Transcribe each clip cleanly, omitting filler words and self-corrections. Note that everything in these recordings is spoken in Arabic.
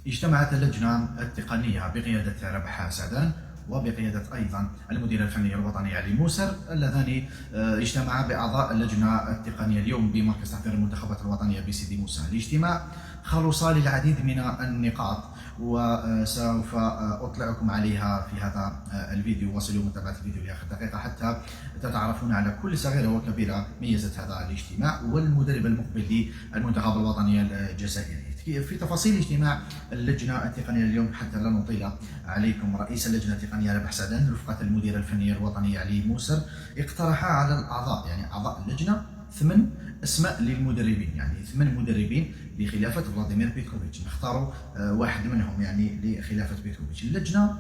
اجتمعت اللجنة التقنية بقيادة ربح سعدان وبقيادة أيضا المدير الفني الوطني علي موسر، اللذان اجتمعا بأعضاء اللجنة التقنية اليوم بمركز تحضير المنتخبات الوطنية بسيدي موسى. الاجتماع خلص للعديد من النقاط وسوف أطلعكم عليها في هذا الفيديو. واصلوا متابعة الفيديو لآخر دقيقة حتى تتعرفون على كل صغيرة وكبيرة ميزت هذا الاجتماع والمدرب المقبل للمنتخب الوطني الجزائري. في تفاصيل اجتماع اللجنة التقنية اليوم حتى لا نطيل عليكم، رئيس اللجنة التقنية ربح سعدان رفقة المدير الفني الوطني علي موسر اقترح على الأعضاء، يعني أعضاء اللجنة، 8 أسماء للمدربين، يعني 8 مدربين لخلافة فلاديمير بيتكوفيتش. نختاروا واحد منهم يعني لخلافة بيتكوفيتش. اللجنة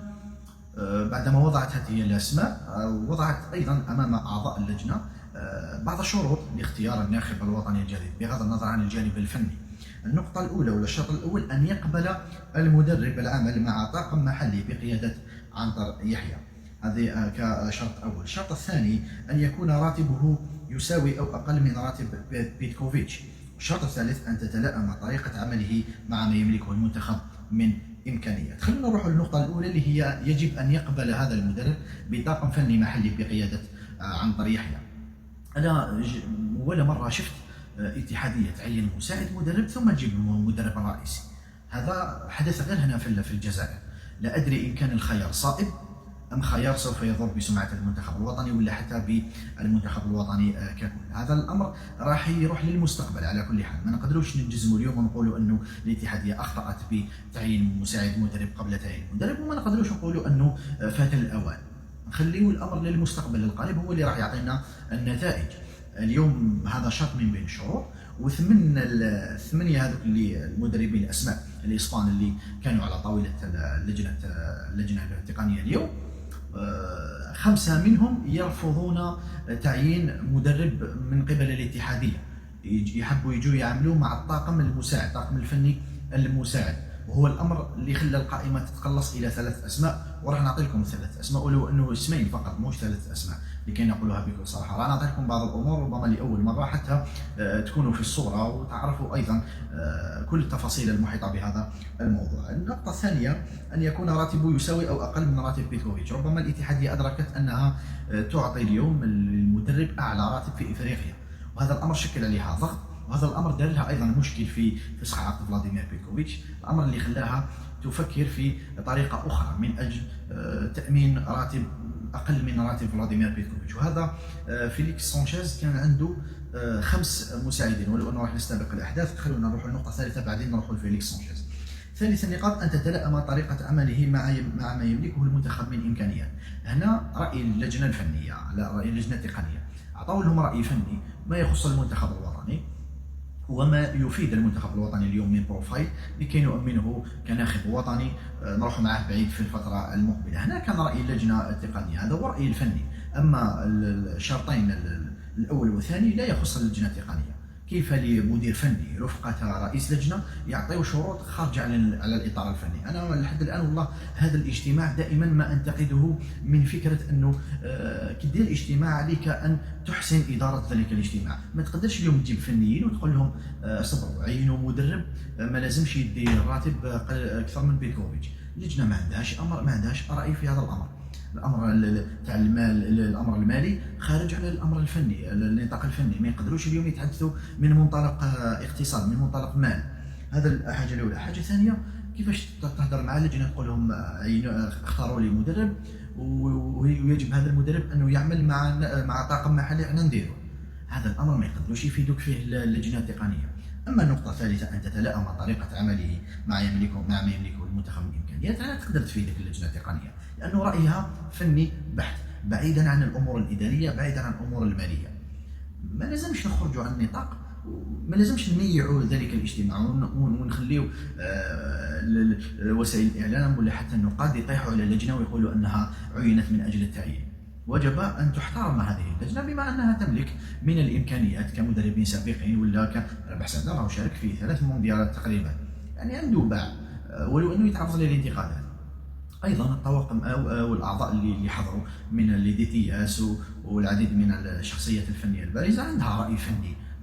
بعدما وضعت هذه الأسماء وضعت أيضا أمام أعضاء اللجنة بعض الشروط لاختيار الناخب الوطني الجديد بغض النظر عن الجانب الفني. النقطة الأولى ولا الشرط الأول أن يقبل المدرب العمل مع طاقم محلي بقيادة عنتر يحيى، هذه كشرط أول. الشرط الثاني أن يكون راتبه يساوي أو أقل من راتب بيتكوفيتش. الشرط الثالث أن تتلائم طريقة عمله مع ما يملكه المنتخب من إمكانيات. خلونا نروح للنقطة الأولى اللي هي يجب أن يقبل هذا المدرب بطاقم فني محلي بقيادة عنتر يحيى. أنا ولا مرة شفت اتحادية تعين مساعد مدرب ثم تجيب المدرب الرئيسي. هذا حدث غير هنا في الجزائر. لا أدري إن كان الخيار صائب أم خيار سوف يضر بسمعة المنتخب الوطني ولا حتى بالمنتخب الوطني ككل. هذا الأمر راح يروح للمستقبل على كل حال. ما نقدروش نجزموا اليوم ونقولوا أنه الاتحادية أخطأت بتعيين مساعد مدرب قبل تعيين مدرب، وما نقدروش نقولوا أنه فات الأوان. نخليه الأمر للمستقبل القريب هو اللي راح يعطينا النتائج. اليوم هذا شرط من بين الشروط. الثمانية هذوك اللي المدربين الأسماء الإسبان اللي كانوا على طاولة اللجنة التقنية اليوم، 5 منهم يرفضون تعيين مدرب من قبل الاتحادية، يحبوا يجوا يعملوا مع الطاقم المساعد، الطاقم الفني المساعد، وهو الامر اللي خلى القائمه تتقلص الى 3 اسماء. وراح نعطي لكم 3 اسماء ولو انه اسمين فقط مش 3 اسماء لكي نقولها بكل صراحه. راح نعطي لكم بعض الامور ربما لاول مره حتى تكونوا في الصوره وتعرفوا ايضا كل التفاصيل المحيطه بهذا الموضوع. النقطه الثانيه ان يكون راتبه يساوي او اقل من راتب بيتكوفيتش. ربما الاتحاديه ادركت انها تعطي اليوم المدرب اعلى راتب في افريقيا، وهذا الامر شكل عليها ضغط، وهذا الامر دار لها ايضا مشكل في فسخ عقد فلاديمير بيتكوفيتش، الامر اللي خلاها تفكر في طريقه اخرى من اجل تامين راتب اقل من راتب فلاديمير بيتكوفيتش. وهذا فيليكس سانشيز كان عنده 5 مساعدين، ولو انه راح نستبق الاحداث. خلونا نروح للنقطه الثالثه بعدين نروح لفيليكس سانشيز. ثالث النقاط ان تتلائم طريقه عمله مع ما يملكه المنتخب من امكانيات. هنا راي اللجنه الفنيه، لا راي اللجنه التقنيه، اعطوا لهم راي فني ما يخص المنتخب الوطني وما يفيد المنتخب الوطني اليوم من بروفايل لكي نؤمنه كناخب وطني نروح معه بعيد في الفتره المقبله. هنا كان راي اللجنه التقنيه، هذا هو الراي الفني. اما الشرطين الاول والثاني لا يخص اللجنه التقنيه. كيف لمدير فني رفقة رئيس لجنة يعطيو شروط خارجة على الإطار الفني؟ أنا لحد الآن والله هذا الاجتماع دائما ما أنتقده من فكرة أنه كي دير الاجتماع عليك أن تحسن إدارة ذلك الاجتماع. ما تقدرش اليوم تجيب فنيين وتقول لهم صبروا عينوا مدرب ما لازمش يدي راتب أكثر من بيتكوفيتش. اللجنة ما عندهاش رأي في هذا الأمر. الامر تاع المال، الامر المالي خارج على الامر الفني، النطاق الفني. ما يقدروش اليوم يتحدثوا من منطلق اقتصاد، من منطلق مال. هذا الحاجه الاولى. الحاجه الثانيه كيفاش تهضر مع اللجنه تقول لهم اختاروا لي مدرب ويجب هذا المدرب انه يعمل مع طاقم محلي احنا نديروا. هذا الامر ما يقدروش يفيدوك فيه اللجنه التقنيه. اما النقطه الثالثه ان تتلائم طريقه عمله مع ما يملكه المنتخب من امكانيات. لا تقدر تفيدك اللجنه التقنيه لانه رايها فني بحت، بعيدا عن الامور الاداريه، بعيدا عن الامور الماليه. ما لازمش نخرجوا عن النطاق، ما لازمش نميعوا ذلك الاجتماع ونخليو وسائل الاعلام ولا حتى النقاد يطيحوا على اللجنه ويقولوا انها عينت من اجل التعيين. وجب ان تحترم هذه اللجنه بما انها تملك من الامكانيات كمدربين سابقين، ولا ربح سعدان راهو شارك في 3 مونديالات تقريبا، يعني عنده باع ولو انه يتعرض للانتقادات. ايضا الطواقم او الاعضاء اللي حضروا من دي تي اس والعديد من الشخصيات الفنيه البارزه عندها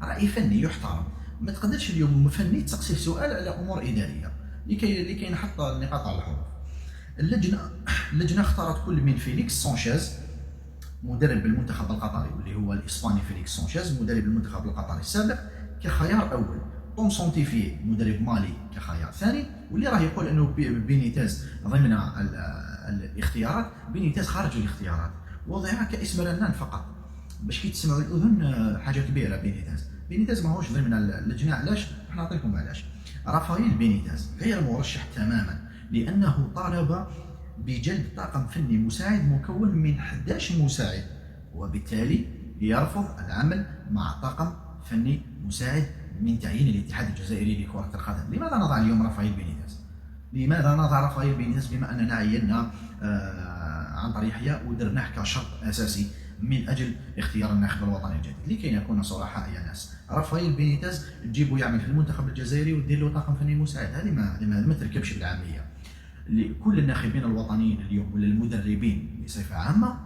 راي فني يحترم. ما تقدرش اليوم فني تسقسيه سؤال على امور اداريه. لكي نحط النقاط على الحروف. اللجنه اختارت كل من فيليكس سانشيز مدرب المنتخب القطري واللي هو الاسباني فيليكس سانشيز مدرب المنتخب القطري السابق كخيار اول، طون سونتيفي مدرب مالي كخيار ثاني، واللي راه يقول انه بينيتاز ضمن الاختيارات، بينيتاز خارج الاختيارات، وضع كاسم رنان فقط باش كي تسمعوا الاذن حاجه كبيره. بينيتاز ماهوش ضمن اللجنه. علاش؟ راح نعطيكم علاش. رافائيل بينيتاز غير مرشح تماما، لانه طالب بجلب طاقم فني مساعد مكون من 11 مساعد، وبالتالي يرفض العمل مع طاقم فني مساعد من تعيين الاتحاد الجزائري لكرة القدم. لماذا نضع اليوم رافائيل بينيتاز؟ لماذا نضع رافائيل بينيتاز بما أننا عينا عن طريق يحيى ودرناه كشرط أساسي من أجل اختيار الناخب الوطني الجديد؟ لكي نكون صراحة يا ناس، رافائيل بينيتاز تجيبه يعمل في المنتخب الجزائري ودير له طاقم فني مساعد، هذه ما تركبش بالعامية. كل الناخبين الوطنيين اليوم ولا المدربين بصفة عامة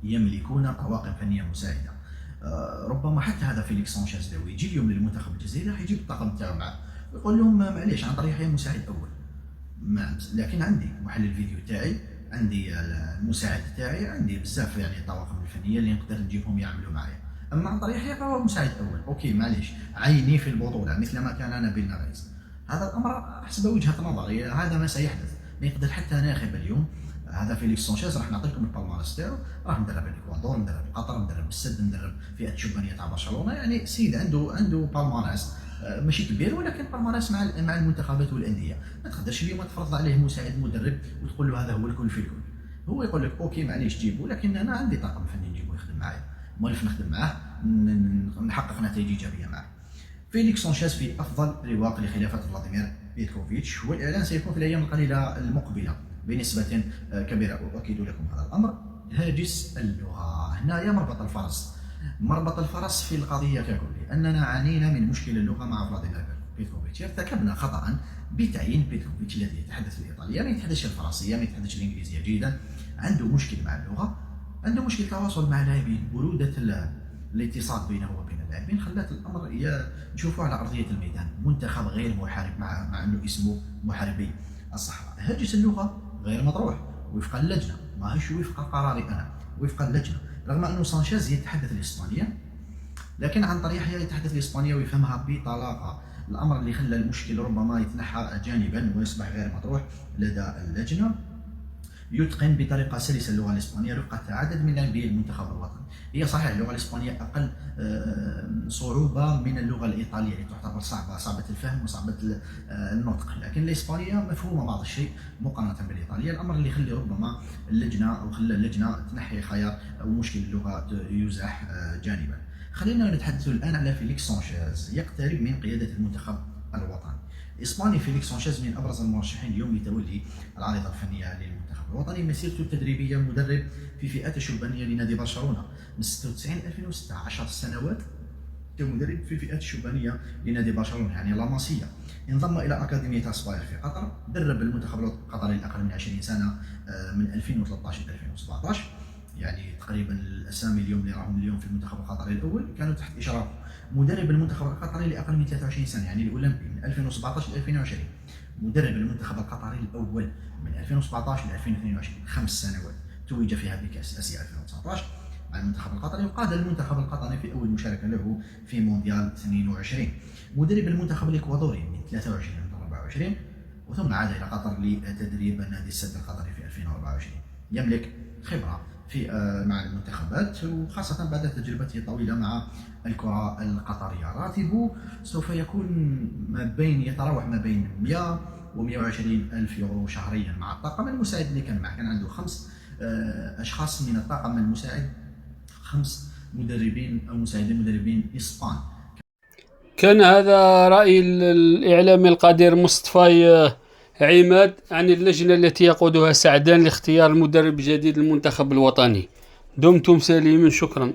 يملكون طواقم فنية مساعدة. ربما حتى هذا فيليكس سانشيز لو يجي اليوم للمنتخب الجزائري راح يجيب الطاقم تاعو معاه ويقول لهم معليش عن طريق يحيى مساعد اول، لكن عندي محلل الفيديو تاعي، عندي المساعد تاعي، عندي بزاف يعني الطواقم الفنيه اللي نقدر نجيبهم يعملوا معايا. اما عن طريق يحيى فهو مساعد اول، اوكي معليش عيني في البطوله مثل ما كان نبيل نغيز. هذا الامر حسب وجهه نظري، هذا ما سيحدث. ما يقدر حتى ناخب اليوم هذا فيليكس سانشيز راح نعطيكم البالمارس تاعو، راح مدرب الاكوادور، مدرب قطر، مدرب السد، مدرب فئه الشبانيه تاع برشلونه، يعني سيد عنده بالمارس ماشي كبير ولكن بالمارس مع المنتخبات والانديه. ما تقدرش اليوم تفرض عليه مساعد مدرب وتقول له هذا هو الكل في الكل. هو يقول لك اوكي معليش جيبه، لكن انا عندي طاقم فني نجيبه يخدم معايا، مولف نخدم معاه نحقق نتائج ايجابيه معاه. فيليكس سانشيز في افضل رواق لخلافه فلاديمير بيتكوفيتش، والاعلان سيكون في الايام القليله المقبله بنسبه كبيره، اؤكد لكم هذا الامر. هاجس اللغه، هنايا مربط الفرس في القضيه ككل، لاننا عانينا من مشكل اللغه مع فلاديمير بيتكوفيتش. ارتكبنا خطا بتعيين بيتكوفيتش الذي يتحدث الايطاليه، ما يتحدثش الفرنسيه، ما يتحدثش الانجليزيه جيدا، عنده مشكل مع اللغه، عنده مشكل تواصل مع اللاعبين، بروده الاتصال بينه وبين اللاعبين خلات الامر نشوفوه على ارضيه الميدان. منتخب غير محارب مع انه اسمه محاربي الصحراء. هاجس اللغه غير مطروح وفق اللجنه، ماهيش وفق قراري انا، وفق اللجنه. رغم انه سانشيز يتحدث الاسبانيه، لكن عن طريق يتحدث الاسبانيه ويفهمها بطلاقه، الامر اللي خلى المشكل ربما يتنحى جانبا ويصبح غير مطروح لدى اللجنه. يتقن بطريقه سلسه اللغه الاسبانيه رفقه عدد من لاعبي المنتخب الوطني. هي صحيح اللغه الاسبانيه اقل صعوبه من اللغه الايطاليه اللي تعتبر صعبه الفهم وصعبه النطق، لكن الاسبانيه مفهومه بعض الشيء مقارنه بالايطاليه، الامر اللي يخلي ربما اللجنه او خلى اللجنه تنحي خيار او مشكل اللغه يزاح جانبا. خلينا نتحدث الان على فيليكس سانشيز، يقترب من قياده المنتخب الوطني. الاسباني فيليكس سانشيز من ابرز المرشحين اليوم لتولي العارضه الفنيه للمنتخب الوطني. مسيرته التدريبيه مدرب في فئات الشبانيه لنادي برشلونه من 96 2006، 10 سنوات كمدرب في فئات الشبانيه لنادي برشلونه يعني لاماسيا. انضم الى اكاديميه اسباير في قطر، درب المنتخب القطري لاقل من 20 سنه من 2013 الى 2017. يعني تقريبا الاسامي اليوم اللي راهم اليوم في المنتخب القطري الاول كانوا تحت اشراف مدرب المنتخب القطري لاقل من 23 سنه، يعني الاولمبي من 2017 ل 2020. مدرب المنتخب القطري الاول من 2017 ل 2022، 5 سنوات توج فيها بكاس اسيا 2019 مع المنتخب القطري، وقاد المنتخب القطري في اول مشاركه له في مونديال 22. مدرب المنتخب الاكوادوري من 23 ل 24، وثم عاد الى قطر لتدريب نادي السد القطري في 2024. يملك خبره في مع المنتخبات وخاصة بعد تجربته الطويلة مع الكرة القطرية. راتبه سوف يكون يتراوح ما بين 100 و 120 ألف يورو شهريا مع الطاقم المساعد اللي كان معه. كان عنده 5 أشخاص من الطاقم المساعد، 5 مدربين أو مساعدين مدربين إسبان. كان هذا رأي الإعلامي القدير مصطفى عماد عن اللجنة التي يقودها سعدان لاختيار المدرب الجديد للمنتخب الوطني. دمتم سالمين، شكرا.